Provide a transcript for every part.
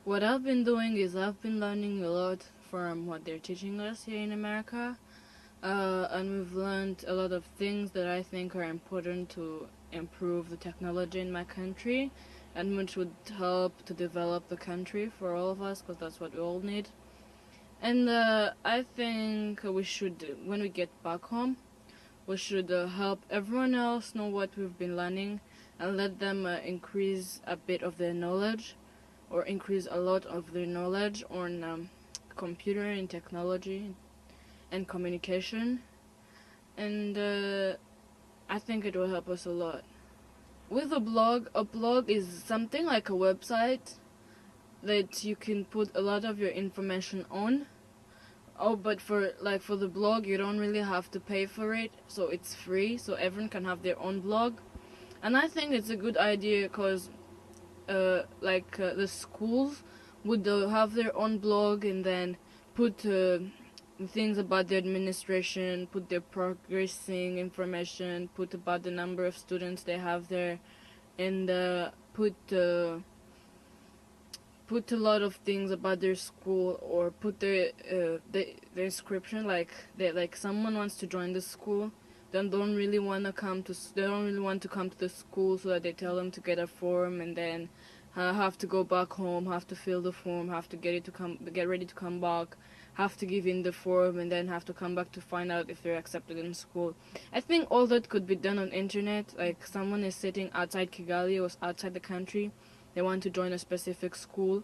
What I've been doing is I've been learning a lot from what they're teaching us here in America, and we've learned a lot of things that I think are important to improve the technology in my country, and which would help to develop the country for all of us, because that's what we all need. And I think we should, when we get back home, we should help everyone else know what we've been learning and let them increase a bit of their knowledge, or increase a lot of their knowledge on computer and technology and communication. And I think it will help us a lot. With a blog is something like a website that you can put a lot of your information on. Oh, but for the blog, you don't really have to pay for it, so it's free, so everyone can have their own blog. And I think it's a good idea because the schools would have their own blog and then put things about the administration, put their progressing information, put about the number of students they have there, and put a lot of things about their school, or put their description, like someone wants to join the school, then they don't really want to come to the school, so that they tell them to get a form and then have to go back home, have to fill the form, have to get ready to come back, have to give in the form, and then have to come back to find out if they're accepted in school. I think all that could be done on internet. Like someone is sitting outside Kigali or outside the country, they want to join a specific school,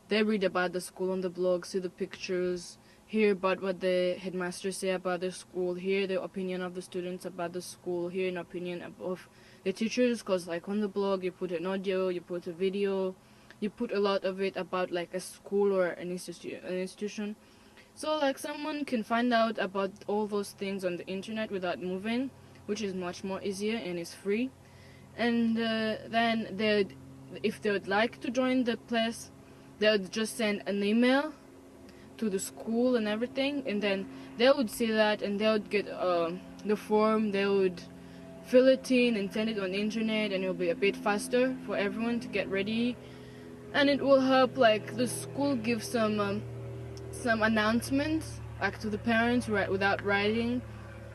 they read about the school on the blog, see the pictures, hear about what the headmasters say about the school, hear the opinion of the students about the school, hear an opinion of the teachers, because like on the blog you put an audio, you put a video, you put a lot of it about like a school or an institution. So like someone can find out about all those things on the internet without moving, which is much more easier and is free. And then if they would like to join the place, they would just send an email to the school and everything, and then they would see that and they would get the form, they would fill it in and send it on the internet, and it will be a bit faster for everyone to get ready. And it will help like the school give some announcements like to the parents without writing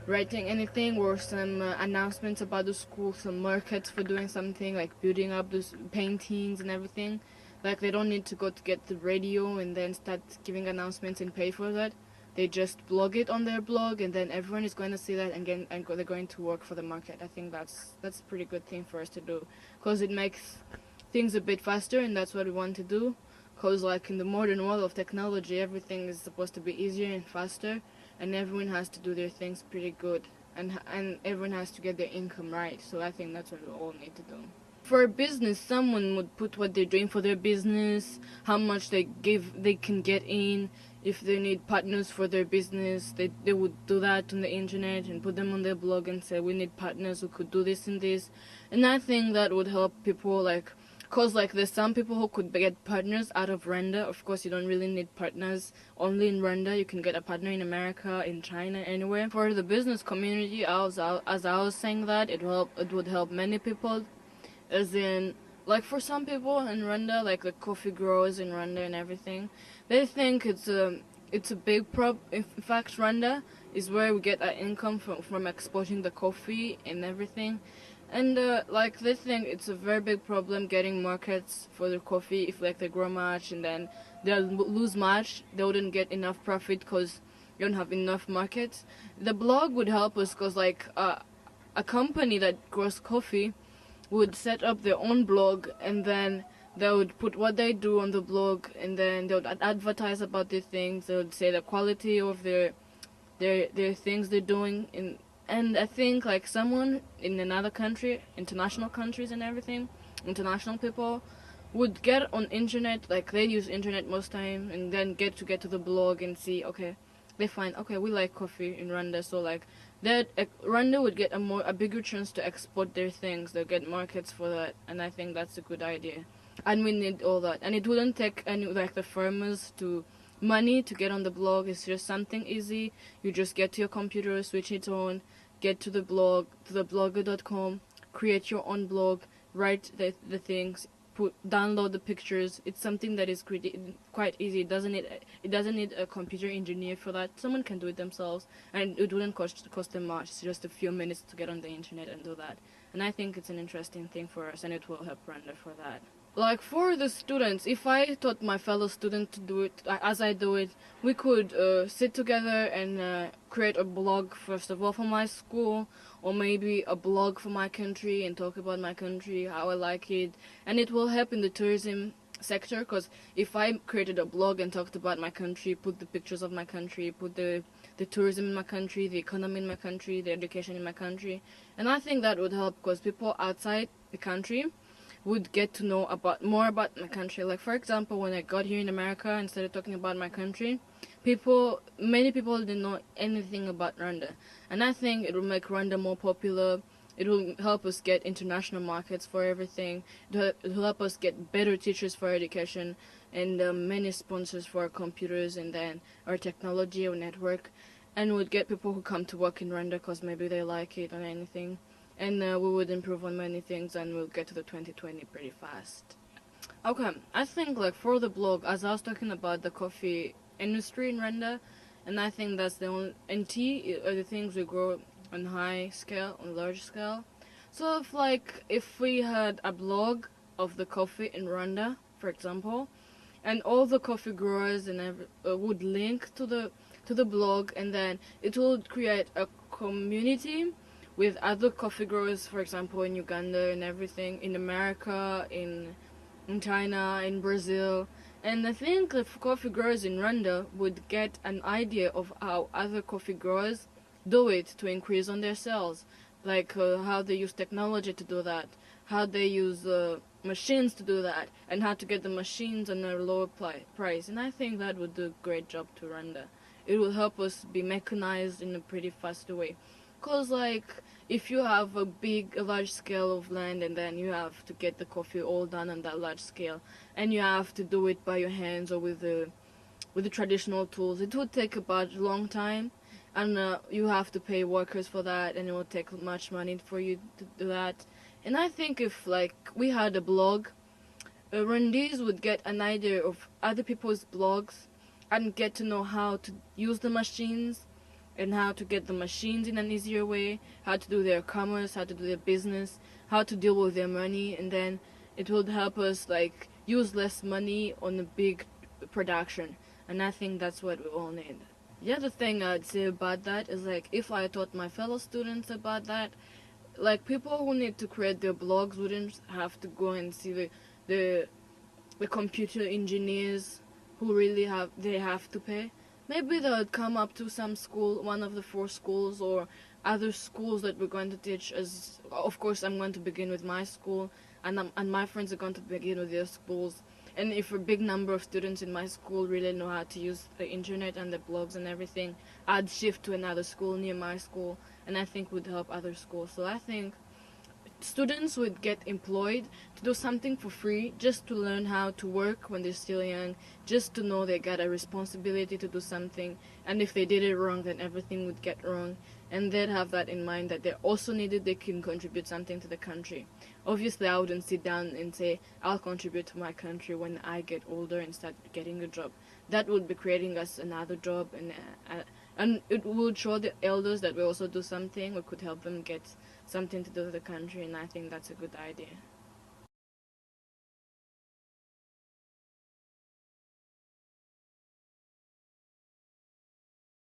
anything, or some announcements about the school, some markets for doing something like building up those paintings and everything. Like they don't need to go to get the radio and then start giving announcements and pay for that. They just blog it on their blog, and then everyone is going to see that, and they're going to work for the market. I think that's a pretty good thing for us to do, because it makes things a bit faster, and that's what we want to do. Because like in the modern world of technology, everything is supposed to be easier and faster, and everyone has to do their things pretty good, and everyone has to get their income right. So I think that's what we all need to do. For a business, someone would put what they're doing for their business, how much they can get in. If they need partners for their business, they would do that on the internet and put them on their blog and say, we need partners who could do this and this. And I think that would help people, like, because like there's some people who could get partners out of Rwanda. Of course, you don't really need partners only in Rwanda. You can get a partner in America, in China, anywhere. For the business community, as I was saying that, it would help many people. As in, like for some people in Rwanda, like the coffee growers in Rwanda and everything, they think it's a big problem. In fact, Rwanda is where we get our income from exporting the coffee and everything. And like they think it's a very big problem getting markets for their coffee. If like they grow much and then they'll lose much, they wouldn't get enough profit because you don't have enough markets. The blog would help us, because like a company that grows coffee would set up their own blog, and then they would put what they do on the blog, and then they would advertise about their things. They would say the quality of their things they're doing. And I think like someone in another country, international countries and everything, international people would get on internet, like they use internet most time, and then get to the blog and see, okay, they find, okay, we like coffee in Rwanda, so like that Rwanda would get a bigger chance to export their things. They'll get markets for that, and I think that's a good idea. And we need all that, and it wouldn't take any like the farmers to money to get on the blog. It's just something easy. You just get to your computer, switch it on, get to the blog, to the blogger.com, create your own blog, write the things, download the pictures. It's something that is quite easy. It doesn't need a computer engineer for that. Someone can do it themselves, and it wouldn't cost them much. It's just a few minutes to get on the internet and do that. And I think it's an interesting thing for us, and it will help Rwanda for that. Like for the students, if I taught my fellow students to do it as I do it, we could sit together and create a blog, first of all, for my school, or maybe a blog for my country and talk about my country, how I like it. And it will help in the tourism sector, because if I created a blog and talked about my country, put the pictures of my country, put the tourism in my country, the economy in my country, the education in my country, and I think that would help, because people outside the country would get to know more about my country. Like for example, when I got here in America and started talking about my country, many people didn't know anything about Rwanda, and I think it will make Rwanda more popular. It will help us get international markets for everything. It will help us get better teachers for education, and many sponsors for our computers, and then our technology or network, and would get people who come to work in Rwanda because maybe they like it or anything. And we would improve on many things, and we'll get to the 2020 pretty fast. Okay, I think like for the blog, as I was talking about the coffee industry in Rwanda, and I think that's the only, and tea are the things we grow on large scale. So if we had a blog of the coffee in Rwanda, for example, and all the coffee growers and would link to the blog, and then it would create a community with other coffee growers, for example, in Uganda and everything, in America, in China, in Brazil. And I think the coffee growers in Rwanda would get an idea of how other coffee growers do it to increase on their sales, like how they use technology to do that, how they use machines to do that, and how to get the machines on a lower price. And I think that would do a great job to Rwanda. It will help us be mechanized in a pretty fast way. Because if you have a large scale of land, and then you have to get the coffee all done on that large scale, and you have to do it by your hands or with the traditional tools, it would take about a long time, and you have to pay workers for that, and it will take much money for you to do that. And I think if we had a blog, Rwandese would get an idea of other people's blogs and get to know how to use the machines, and how to get the machines in an easier way, how to do their commerce, how to do their business, how to deal with their money, and then it would help us use less money on a big production. And I think that's what we all need. The other thing I'd say about that is if I taught my fellow students about that, people who need to create their blogs wouldn't have to go and see the computer engineers who really have to pay. Maybe they would come up to some school, one of the 4 schools, or other schools that we're going to teach. Of course, I'm going to begin with my school, and my friends are going to begin with their schools. And if a big number of students in my school really know how to use the internet and the blogs and everything, I'd shift to another school near my school, and I think would help other schools. So I think students would get employed to do something for free, just to learn how to work when they're still young, just to know they got a responsibility to do something, and if they did it wrong, then everything would get wrong, and they'd have that in mind, that they're also needed, they can contribute something to the country. Obviously, I wouldn't sit down and say, I'll contribute to my country when I get older and start getting a job. That would be creating us another job, and it would show the elders that we also do something. We could help them get something to do with the country, and I think that's a good idea.